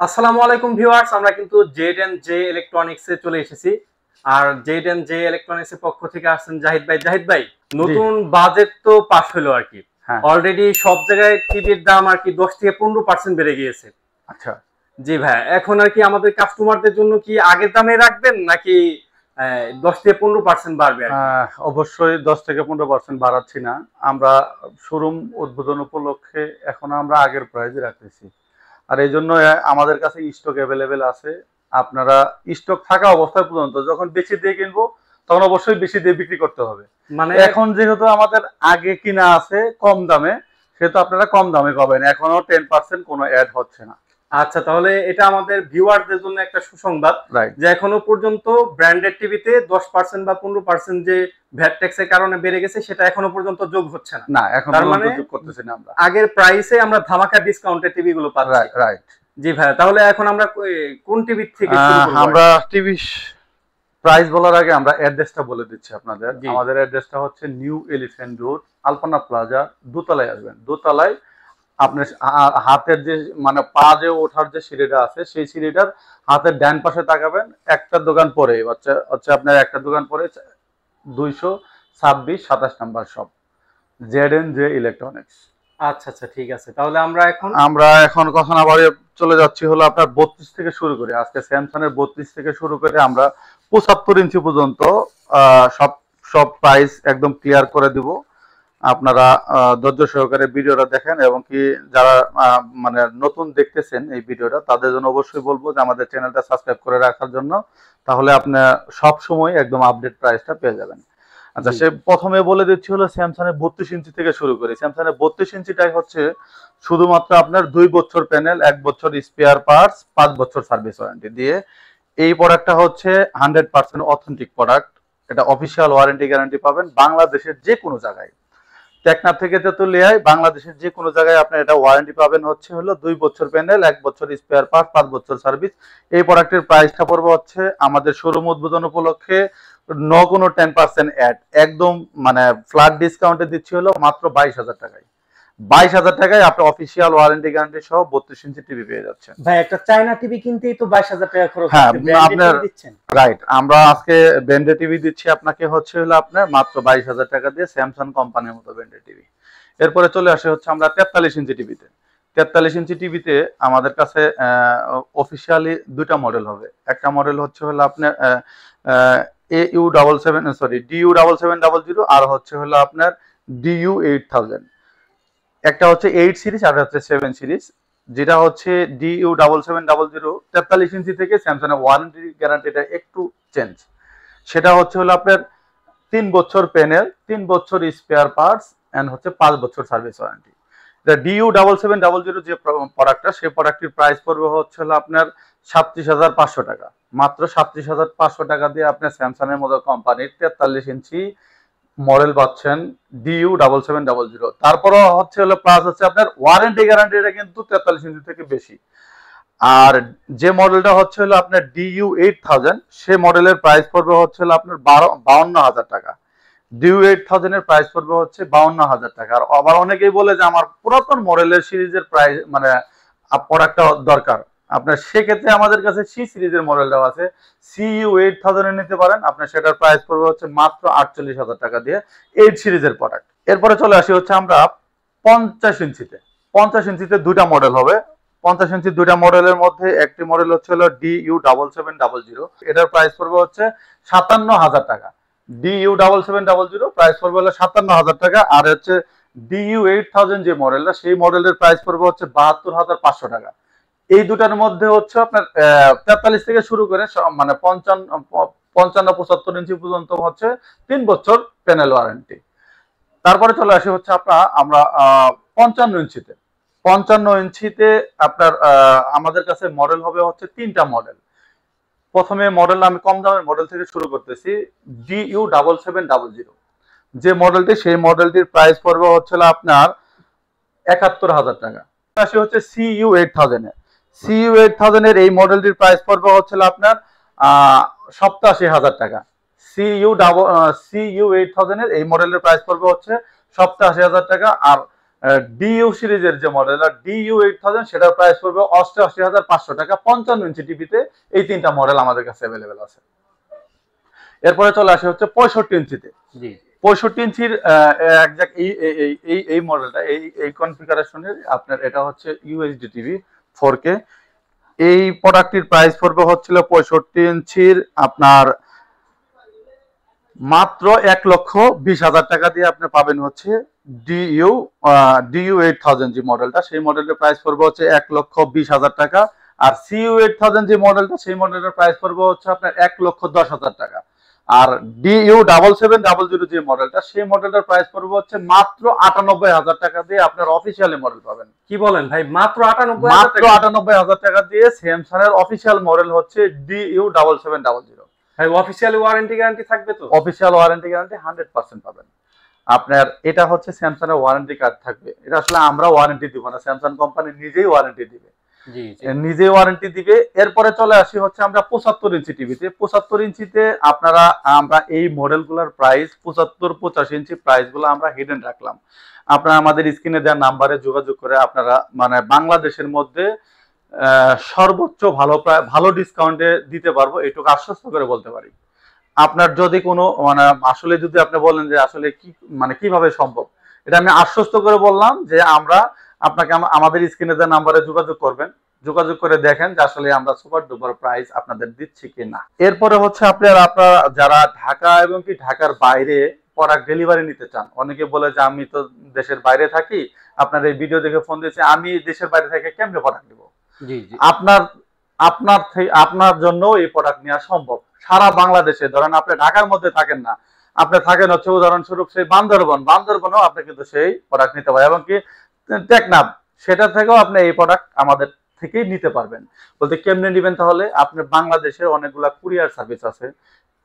আসসালামু আলাইকুম ভিউয়ার্স, আমরা কিন্তু জেড এন্ড জে ইলেকট্রনিক্সে চলে এসেছি। আর জেড এন্ড জে ইলেকট্রনিক্স এর পক্ষ থেকে আসছেন জাহিদ ভাই। জি, নতুন বাজেট তো পাস হলো আর কি। হ্যাঁ, অলরেডি সব জায়গায় টিভির দাম আর কি 10 থেকে 15% বেড়ে গিয়েছে। আচ্ছা। জি ভাই, এখন আর কি আমাদের কাস্টমারদের জন্য কি আগের দামে রাখবেন নাকি 10 থেকে 15% বাড়বে আর কি? অবশ্যই 10 থেকে 15% বাড়াচ্ছি না। আমরা শোরুম উদ্বোধন উপলক্ষে এখন আমরা আগের প্রাইসে রাখতেছি। আর এই জন্য আমাদের কাছে স্টক অ্যাভেলেবেল আছে। আপনারা স্টক থাকা অবস্থায় পর্যন্ত যখন বেশি দিয়ে কিনবো তখন অবশ্যই বেশি দিয়ে বিক্রি করতে হবে। মানে এখন যেহেতু আমাদের আগে কিনা আছে কম দামে, সেহেতু আপনারা কম দামে পাবেন। এখনো 10% কোনো অ্যাড হচ্ছে না। আচ্ছা, তাহলে এটা আমাদের ভিউয়ারদের জন্য একটা সুসংবাদ রাইট। যে এখনো পর্যন্ত ব্র্যান্ডেড টিভিতে 10% বা 15% যে ভ্যাট ট্যাক্সের কারণে বেড়ে গেছে সেটা এখনো পর্যন্ত যোগ হচ্ছে না। না, এখন তার পর্যন্ত মানে যোগ করতেছি না আমরা। আগের প্রাইসে আমরা ধামাকা ডিসকাউন্টে টিভি গুলো পাচ্ছি। Right, right. জি ভাই, তাহলে এখন আমরা কোন টিভি থেকে শুরু করবো আর আমরা কি? টিভি প্রাইস বলার আগে আমরা অ্যাড্রেসটা বলে দিচ্ছি আপনাদের। জি। আমাদের অ্যাড্রেসটা হচ্ছে নিউ এলিফ্যান্ট রোড, আলপনা প্লাজা, দোতলায় আসবেন। দোতলায় আপনার হাতের যে মানে পা যে ওঠার যে সিঁড়িটা আছে সেই সিঁড়িটার হাতের ডান পাশে তাকাবেন। একটা দোকান পরে হচ্ছে হচ্ছে আপনার একটা দোকান পরে 226-27 number shop, Z N J electronics. আচ্ছা আচ্ছা, ঠিক আছে, তাহলে আমরা এখন আমরা এখন কথা না বাড়িয়ে চলে যাচ্ছি হলো আপনার 32 থেকে শুরু করে, আজকে স্যামসাং এর 32 থেকে শুরু করে আমরা 75 ইঞ্চি পর্যন্ত সব সব প্রাইস একদম ক্লিয়ার করে দিব। আপনারা ধৈর্য সহকারে ভিডিওটা দেখেন, এবং কি যারা মানে নতুন দেখতেছেন এই ভিডিওটা তাদের জন্য অবশ্যই বলবো যে আমাদের চ্যানেলটা সাবস্ক্রাইব করে রাখার জন্য। তাহলে আপনি সব সময় একদম আপডেট প্রাইসটা পেয়ে যাবেন। আচ্ছা, জি। সে প্রথমে বলে দিচ্ছি হলো স্যামসাং এর 32 ইঞ্চি থেকে শুরু করি। স্যামসাং এর 32 ইঞ্চিটাই হচ্ছে শুধুমাত্র আপনার 2 বছর প্যানেল, 1 বছর স্পেয়ার পার্টস, 5 বছর সার্ভিস ওয়ারেন্টি দিয়ে। এই প্রোডাক্টটা হচ্ছে 100% অথেন্টিক প্রোডাক্ট। এটা অফিসিয়াল ওয়ারেন্টি গ্যারান্টি পাবেন বাংলাদেশের যে কোনো জায়গায়। টেকনাফ থেকে তেতুলিয়ায় বাংলাদেশের যে কোনো জায়গায় আপনার এটা ওয়ারেন্টি পাবেন হচ্ছে হলো 2 বছর প্যানেল, 1 বছর স্পেয়ার পার্ট, 5 বছর সার্ভিস। এই প্রোডাক্টের প্রাইসটা পড়বে হচ্ছে আমাদের শোরুম উদ্বোধন উপলক্ষে কোনো 10% অ্যাড, একদম মানে ফ্ল্যাট ডিসকাউন্টে দিচ্ছি হলো মাত্র 22,000 টাকায়। 22,000 টাকায় আপনি অফিসিয়াল ওয়ারেন্টি গ্যারান্টি সহ 32 ইঞ্চি টিভি পেয়ে যাচ্ছেন। ভাই, একটা চায়না টিভি কিনতেই তো 22,000 টাকা খরচ হ্যাঁ, হচ্ছে, ব্র্যান্ডেড আপনার টিভি দিচ্ছেন? রাইট। আমরা আজকে ব্র্যান্ডেড টিভি দিচ্ছি আপনাকে হচ্ছে হলো আপনার মাত্র 22,000 টাকা দিয়ে, স্যামসাং কোম্পানির মতো ব্র্যান্ডেড টিভি। এরপরে চলে আসে হচ্ছে আমরা 43 ইঞ্চি টিভিতে। 43 ইঞ্চি টিভিতে আমাদের কাছে অফিসিয়ালি দুইটা মডেল হবে। একটা মডেল হচ্ছে হলো আপনার DU7700, আর হচ্ছে হলো আপনার DU8000। একটা হচ্ছে 8 সিরিজ আর হচ্ছে 7 সিরিজ। যেটা হচ্ছে DU7700 43 ইঞ্চি থেকে স্যামসাং এর ওয়ারেন্টি গ্যারান্টিটা একটু চেঞ্জ। সেটা হচ্ছে হলো আপনার 3 বছর প্যানেল, 3 বছর স্পেয়ার পার্টস এন্ড হচ্ছে 5 বছর সার্ভিস ওয়ারেন্টি। DU7700 যে প্রোডাক্টটা, সেই প্রোডাক্টের প্রাইস পড়বে হচ্ছে হলো আপনার 37,500 টাকা। মাত্র 37,500 টাকা দিয়ে আপনার স্যামসাং এর মতো কোম্পানির 43 ইঞ্চি মডেল পাচ্ছেন DU7700। তারপরও হচ্ছে হলো প্লাস হচ্ছে আপনার ওয়ারেন্টি গ্যারান্টিটা কিন্তু 43 ইঞ্চি থেকে বেশি। আর যে মডেলটা হচ্ছে হলো আপনার DU8000, সে মডেলের প্রাইস পড়বে হচ্ছে হলো আপনার 52,000 টাকা। DU8000 এর প্রাইস পড়বে হচ্ছে 52,000 টাকা। আর আবার অনেকেই বলে যে আমার পুরাতন মডেলের সিরিজের প্রাইস মানে প্রোডাক্টটা দরকার আপনার, সেক্ষেত্রে আমাদের কাছে সি সিরিজের মডেলটাও আছে। CU8000 এ নিতে পারেন, আপনার সেটার প্রাইস পড়বে হচ্ছে মাত্র 48,000 টাকা দিয়ে, 8 সিরিজের প্রোডাক্ট। এরপরে চলে আসি হচ্ছে আমরা 50 ইঞ্চিতে। 50 ইঞ্চিতে দুইটা মডেল হবে। 50 ইঞ্চির দুইটা মডেলের মধ্যে একটি মডেল হচ্ছে হলো DU7700। এটার প্রাইস পড়বে হচ্ছে 57,000 টাকা। DU7700 প্রাইস পড়বে হলো 57,000 টাকা। আর হচ্ছে DU8000 যে মডেলটা, সেই মডেলের প্রাইস পড়বে হচ্ছে 72,500 টাকা। এই দুটার মধ্যে হচ্ছে আপনার 43 থেকে শুরু করে মানে 55-75 ইঞ্চি পর্যন্ত হচ্ছে 3 বছর প্যানেল ওয়ারেন্টি। তারপরে চলে আসি হচ্ছে আমরা 55 ইঞ্চিতে। 55 ইঞ্চিতে আপনার আমাদের কাছে মডেল হবে হচ্ছে তিনটা মডেল। প্রথমে মডেল আমি কম দামের মডেল থেকে শুরু করতেছি। DU7700 যে মডেলটি, সেই মডেলটির প্রাইস পড়বে হচ্ছে আপনার 71,000 টাকা। আসি হচ্ছে CU8000 এর। CU8000 এর এই মডেলটির প্রাইস পড়বে হচ্ছে আপনার 87,000 টাকা। CU8000 এর এই মডেলের প্রাইস পড়বে হচ্ছে 87,000 টাকা। আর ডিইউ সিরিজের যে মডেল ডিইউ 8000 সেটার প্রাইস পড়বে 88,500 টাকা। 55 ইঞ্চি টিভিতে এই তিনটা মডেল আমাদের কাছে অ্যাভেলেবেল আছে। এরপরে চলে আসে হচ্ছে 65 ইঞ্চিতে। জি 65 ইঞ্চির একজাক্ট এই মডেলটা এই কনফিগারেশনের আপনার এটা হচ্ছে ইউএসডি টিভি 4K। এই প্রোডাক্টটির প্রাইস পড়বে হচ্ছিল 65 ইঞ্চির আপনার মাত্র 1,20,000 টাকা দিয়ে আপনি পাবেন হচ্ছে ডিইউ 8000 যে মডেলটা, সেই মডেলের প্রাইস পড়বে হচ্ছে 1,20,000 টাকা। আর সিইউ 8000 যে মডেলটা, সেই মডেলের প্রাইস পড়বে হচ্ছে আপনার 1,10,000 টাকা। আর ডিইউ 7700 যে মডেলটা, সেই মডেলটার প্রাইস পড়বে হচ্ছে মাত্র 98,000 টাকা দিয়ে আপনার অফিসিয়ালি মডেল পাবেন। কি বলেন ভাই, মাত্র 98,000 মাত্র 98,000 টাকা দিয়ে স্যামসাং এর অফিসিয়াল মডেল হচ্ছে ডিইউ 7700। ভাই অফিসিয়ালি ওয়ারেন্টি গ্যারান্টি থাকবে তো? অফিসিয়াল ওয়ারেন্টি গ্যারান্টি 100% পাবেন। আপনার এটা হচ্ছে স্যামসাং এর ওয়ারেন্টি কার্ড থাকবে। এটা আসলে আমরা ওয়ারেন্টি দিব না, স্যামসাং কোম্পানি নিজেই ওয়ারেন্টি দিবে। জি নিজেই ওয়ারেন্টি দিবে। এরপরে চলে আসি হচ্ছে আমরা 75 ইঞ্চি টিভিতে। 75 ইঞ্চিতে আমরা এই মডেলগুলোর প্রাইস 75, 85 ইঞ্চি প্রাইসগুলো আমরা হিডেন রাখলাম। আপনারা আমাদের স্ক্রিনে দেওয়া নাম্বারে যোগাযোগ করে আপনারা মানে বাংলাদেশের মধ্যে সর্বোচ্চ ভালো ডিসকাউন্টে দিতে পারবো, এইটুকু আশ্বস্ত করে বলতে পারি। আপনার যদি কোনো মানে আসলে যদি আপনি বলেন যে আসলে কি মানে কিভাবে সম্ভব, এটা আমি আশ্বস্ত করে বললাম যে আমরা আপনাকে আমাদের স্ক্রিনে দেওয়া নাম্বারে যোগাযোগ করবেন, যোগাযোগ করে দেখেন যে আসলে আমরা সুপার ডুপার প্রাইস আপনাদের দিচ্ছি কিনা। এরপরে হচ্ছে আপনারা যারা ঢাকা এবং কি ঢাকার বাইরে প্রোডাক্ট ডেলিভারি নিতে চান, অনেকে বলে যে আমি তো দেশের বাইরে থাকি, আপনার এই ভিডিও দেখে ফোন দিয়েছে, আমি দেশের বাইরে থেকে কেমনে প্রোডাক্ট দিব? জি আপনার জন্য এই প্রোডাক্ট নেওয়া সম্ভব। সারা বাংলাদেশে ধরেন আপনি ঢাকার মধ্যে থাকেন না, আপনি থাকেন হচ্ছে উদাহরণস্বরূপ সেই বান্দরবনেও আপনি কিন্তু সেই প্রোডাক্ট নিতে পারেন, এবং কি টেকনাফ সেটা থেকেও আপনি এই প্রোডাক্ট আমাদের থেকেই নিতে পারবেন। বলতে কেমনে নেবেন? তাহলে আপনি বাংলাদেশে অনেকগুলা কুরিয়ার সার্ভিস আছে,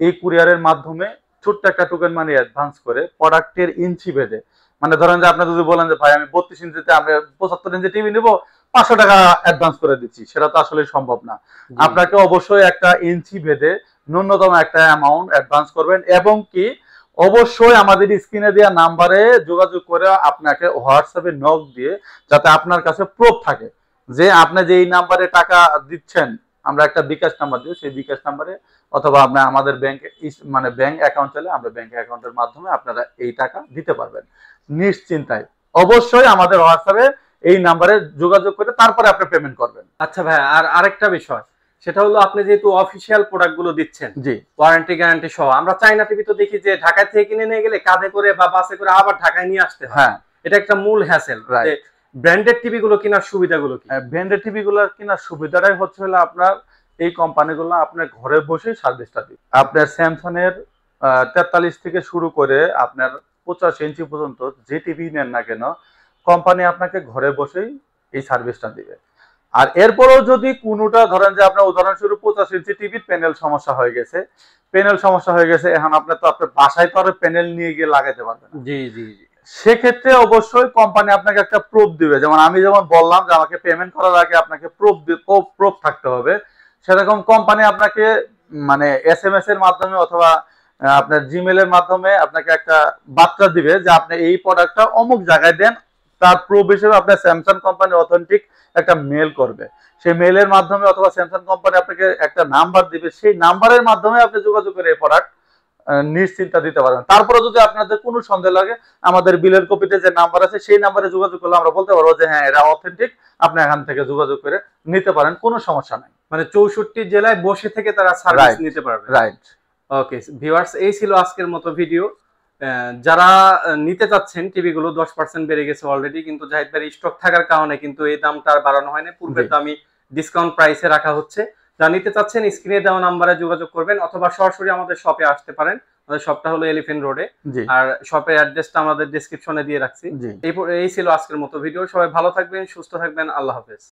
এই কুরিয়ারের মাধ্যমে ছোট্ট একটা টোকেন মানি অ্যাডভান্স করে প্রোডাক্টের ইঞ্চি ভেদে, মানে ধরেন যে আপনি যদি বলেন যে ভাই আমি 32 ইঞ্চিতে আমি 75 ইঞ্চি টিভি নিবো, 500 টাকা অ্যাডভান্স করে দিচ্ছি, সেটা তো আসলে সম্ভব না। আপনাকে অবশ্যই একটা ইঞ্চি ভেদে ন্যূনতম একটা অ্যামাউন্ট অ্যাডভান্স করবেন, এবং কি অবশ্যই আমাদের স্ক্রিনে দেওয়া নাম্বারে যোগাযোগ করে আপনাকে হোয়াটসঅ্যাপে নক দিয়ে যাতে আপনার কাছে প্রুফ থাকে যে আপনি যে এই নাম্বারে টাকা দিচ্ছেন, আমরা একটা বিকাশ নাম্বার দিই, সেই বিকাশ নাম্বারে অথবা আপনি আমাদের ব্যাংকে মানে ব্যাংক অ্যাকাউন্ট চাইলে আমরা ব্যাংক অ্যাকাউন্টের মাধ্যমে আপনারা এই টাকা দিতে পারবেন নিশ্চিন্তায়। অবশ্যই আমাদের হোয়াটসঅ্যাপে এই নাম্বারে যোগাযোগ করে তারপরে আপনি পেমেন্ট করবেন। আচ্ছা ভাই, আর আরেকটা বিষয়, সেটা হলো আপনি যেহেতু অফিসিয়াল প্রোডাক্ট গুলো দিচ্ছেন জি ওয়ারেন্টি গ্যারান্টি সহ, আমরা চাইনা টিভি তো দেখি যে ঢাকা থেকে কিনে নিয়ে গেলে কাঁধে করে বা বাসে করে আবার ঢাকায় নিয়ে আসতে হয়। হ্যাঁ, এটা একটা মূল হ্যাসেল। রাইট। ব্র্যান্ডেড টিভি গুলো কেনার সুবিধাগুলো কি? ব্র্যান্ডেড টিভি গুলোর কেনার সুবিধাটাই হচ্ছে হলো আপনার এই কোম্পানিগুলো আপনার ঘরে বসেই সার্ভিসটা দিবে। আপনার স্যামসাং এর 43 থেকে শুরু করে আপনার 85 ইঞ্চি পর্যন্ত যে টিভি নেন না কেন, কোম্পানি আপনাকে ঘরে বসেই এই সার্ভিসটা দিবে। আর এরপরেও যদি কোনোটা ধরেন যে আপনার উদাহরণস্বরূপ 85 ইঞ্চি টিভির প্যানেল সমস্যা হয়ে গেছে, এখন আপনার বাসায় তো আর প্যানেল নিয়ে গিয়ে লাগাইতে পারবেন না। জি সেক্ষেত্রে অবশ্যই কোম্পানি আপনাকে একটা প্রুফ দিবে, যেমন আমি যেমন বললাম যে আমাকে পেমেন্ট করার আগে আপনাকে প্রুফ থাকতে হবে, সেরকম কোম্পানি আপনাকে মানে SMS এর মাধ্যমে অথবা আপনার জিমেল এর মাধ্যমে আপনাকে একটা বার্তা দিবে যে আপনি এই প্রোডাক্টটা অমুক জায়গায় দেন, তার প্রুফ হিসেবে আপনার স্যামসাং কোম্পানি অথেন্টিক একটা মেল করবে। সেই মেলের মাধ্যমে অথবা স্যামসাং কোম্পানি আপনাকে একটা নাম্বার দিবে, সেই নাম্বারের মাধ্যমে আপনি যোগাযোগ করে এই প্রোডাক্ট নিশ্চিন্তা দিতে পারবেন। তারপরে যদি আপনাদের কোনো সন্দেহ লাগে, আমাদের বিলের কপিতে যে নাম্বার আছে সেই নাম্বারে যোগাযোগ করলে আমরা বলতে পারবো যে হ্যাঁ এটা অথেন্টিক, আপনি এখান থেকে যোগাযোগ করে নিতে পারেন, কোনো সমস্যা নাই। মানে 64 জেলায় বসে থেকে তারা সার্ভিস নিতে পারবে। রাইট। ওকে ভিউয়ার্স, এই ছিল আজকের মতো ভিডিও। যারা নিতে চাচ্ছেন টিভি গুলো 10% বেড়ে গেছে অলরেডি, কিন্তু জাহিদ ভাই স্টক থাকার কারণে কিন্তু এই দামটা আর বাড়ানো হয়নি, পূর্বে দামই ডিসকাউন্ট প্রাইসে রাখা হচ্ছে। যারা নিতে চাচ্ছেন স্ক্রিনে দেওয়া নাম্বারে যোগাযোগ করবেন, অথবা সরাসরি আমাদের শপে আসতে পারেন। আমাদের শপটা হলো এলিফ্যান্ট রোডে, আর শপের অ্যাড্রেসটা আমাদের ডেসক্রিপশনে দিয়ে রাখছি। এই ছিল আজকের মতো ভিডিও। সবাই ভালো থাকবেন, সুস্থ থাকবেন, আল্লাহ হাফেজ।